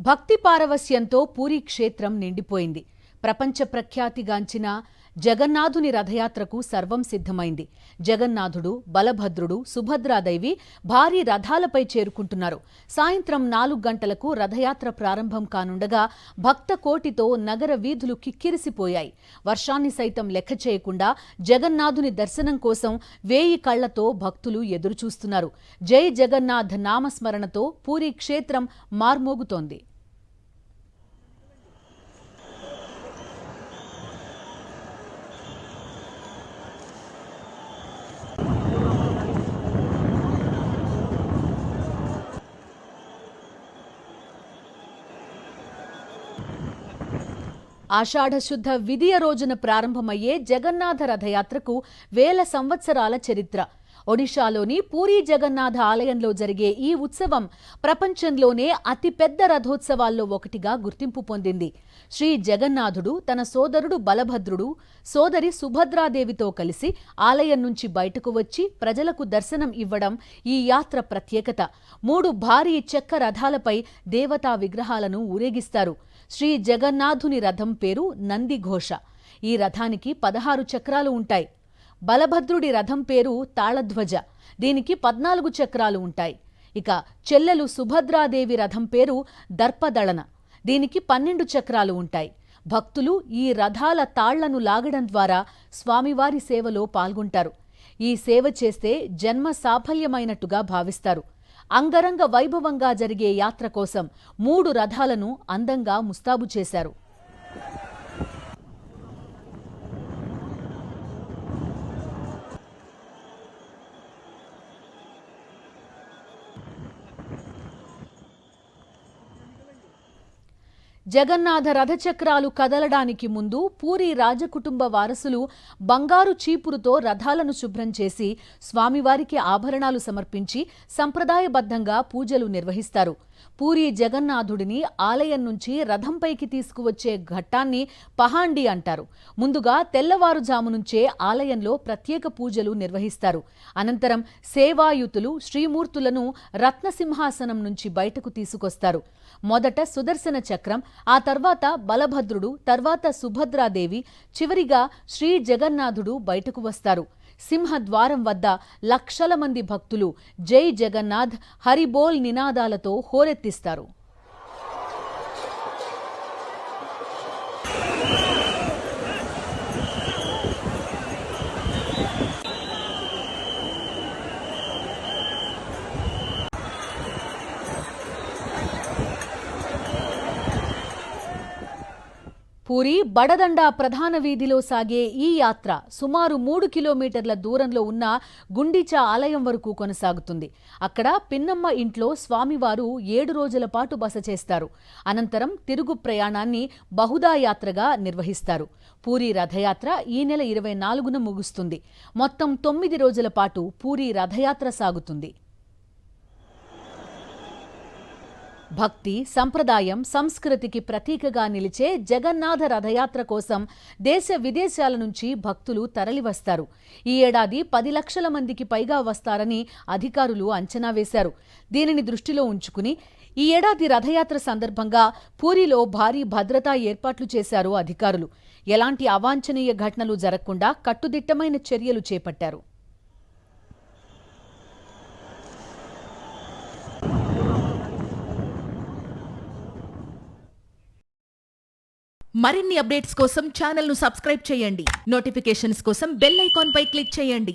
భక్తి పారవస్యంతో పూరీ క్షేత్రం నిండిపోయింది. ప్రపంచ ప్రఖ్యాతిగాంచిన జగన్నాథుని రథయాత్రకు సర్వం సిద్ధమైంది. జగన్నాథుడు, బలభద్రుడు, సుభద్రాదేవి భారీ రథాలపై చేరుకుంటున్నారు. సాయంత్రం 4 గంటలకు రథయాత్ర ప్రారంభం కానుండగా భక్త కోటితో నగర వీధులు కిక్కిరిసిపోయాయి. వర్షాన్ని సైతం లెక్క చేయకుండా జగన్నాథుని దర్శనం కోసం 1000 కళ్లతో భక్తులు ఎదురుచూస్తున్నారు. జై జగన్నాథ్ నామస్మరణతో పూరీ క్షేత్రం మార్మోగుతోంది. ఆషాఢశుద్ధ విదియ రోజున ప్రారంభమయ్యే జగన్నాథ రథయాత్రకు 1000 సంవత్సరాల చరిత్ర. ఒడిషాలోని పూరీ జగన్నాథ ఆలయంలో జరిగే ఈ ఉత్సవం ప్రపంచంలోనే అతిపెద్ద రథోత్సవాల్లో ఒకటిగా గుర్తింపు పొందింది. శ్రీ జగన్నాథుడు తన సోదరుడు బలభద్రుడు, సోదరి సుభద్రాదేవితో కలిసి ఆలయం నుంచి బయటకు వచ్చి ప్రజలకు దర్శనం ఇవ్వడం ఈ యాత్ర ప్రత్యేకత. 3 భారీ చెక్క రథాలపై దేవతా విగ్రహాలను ఊరేగిస్తారు. శ్రీ జగన్నాథుని రథం పేరు నందిఘోష. ఈ రథానికి 16 చక్రాలు ఉంటాయి. బలభద్రుడి రథం పేరు తాళధ్వజ. దీనికి 14 చక్రాలు ఉంటాయి. ఇక చెల్లెలు సుభద్రాదేవి రథం పేరు దర్పదళన. దీనికి 12 చక్రాలు ఉంటాయి. భక్తులు ఈ రథాల తాళ్లను లాగడం ద్వారా స్వామివారి సేవలో పాల్గొంటారు. ఈ సేవ చేస్తే జన్మ సాఫల్యమైనట్టుగా భావిస్తారు. అంగరంగ వైభవంగా జరిగే యాత్ర కోసం 3 రథాలను అందంగా ముస్తాబు చేశారు. జగన్నాథ రథచక్రాలు కదలడానికి ముందు పూరీ రాజకుటుంబ వారసులు బంగారు చీపురుతో రథాలను శుభ్రం చేసి స్వామివారికి ఆభరణాలు సమర్పించి సంప్రదాయబద్ధంగా పూజలు నిర్వహిస్తారు. పూరీ జగన్నాథుడిని ఆలయం నుంచి రథంపైకి తీసుకువచ్చే ఘట్టాన్ని పహాండి అంటారు. ముందుగా తెల్లవారుజాము నుంచే ఆలయంలో ప్రత్యేక పూజలు నిర్వహిస్తారు. అనంతరం సేవాయుతులు శ్రీమూర్తులను రత్నసింహాసనం నుంచి బయటకు తీసుకొస్తారు. మొదట సుదర్శన చక్రం, ఆ తర్వాత బలభద్రుడు, తర్వాత సుభద్రాదేవి, చివరిగా శ్రీ జగన్నాథుడు బయటకు వస్తారు. సింహద్వారం వద్ద లక్షల మంది భక్తులు జై జగన్నాథ్, హరిబోల్ నినాదాలతో హోరెత్తిస్తారు. పూరీ బడదండా ప్రధాన వీధిలో సాగే ఈ యాత్ర సుమారు 3 కిలోమీటర్ల దూరంలో ఉన్న గుండిచా ఆలయం వరకు కొనసాగుతుంది. అక్కడ పిన్నమ్మ ఇంట్లో స్వామివారు 7 రోజుల పాటు బస చేస్తారు. అనంతరం తిరుగు ప్రయాణాన్ని బహుదా యాత్రగా నిర్వహిస్తారు. పూరీ రథయాత్ర ఈ నెల 24న ముగుస్తుంది. మొత్తం 9 రోజుల పాటు పూరీ రథయాత్ర సాగుతుంది. భక్తి, సంప్రదాయం, సంస్కృతికి ప్రతీకగా నిలిచే జగన్నాథ రథయాత్ర కోసం దేశ విదేశాల నుంచి భక్తులు తరలివస్తారు. ఈ ఏడాది 10 లక్షల మందికి పైగా వస్తారని అధికారులు అంచనా వేశారు. దీనిని దృష్టిలో ఉంచుకుని ఈ ఏడాది రథయాత్ర సందర్భంగా పూరీలో భారీ భద్రతా ఏర్పాట్లు చేశారు అధికారులు. ఎలాంటి అవాంఛనీయ ఘటనలు జరగకుండా కట్టుదిట్టమైన చర్యలు చేపట్టారు. మరిన్ని అప్డేట్స్ కోసం ఛానల్ను సబ్స్క్రైబ్ చేయండి. నోటిఫికేషన్స్ కోసం బెల్ ఐకాన్ పై క్లిక్ చేయండి.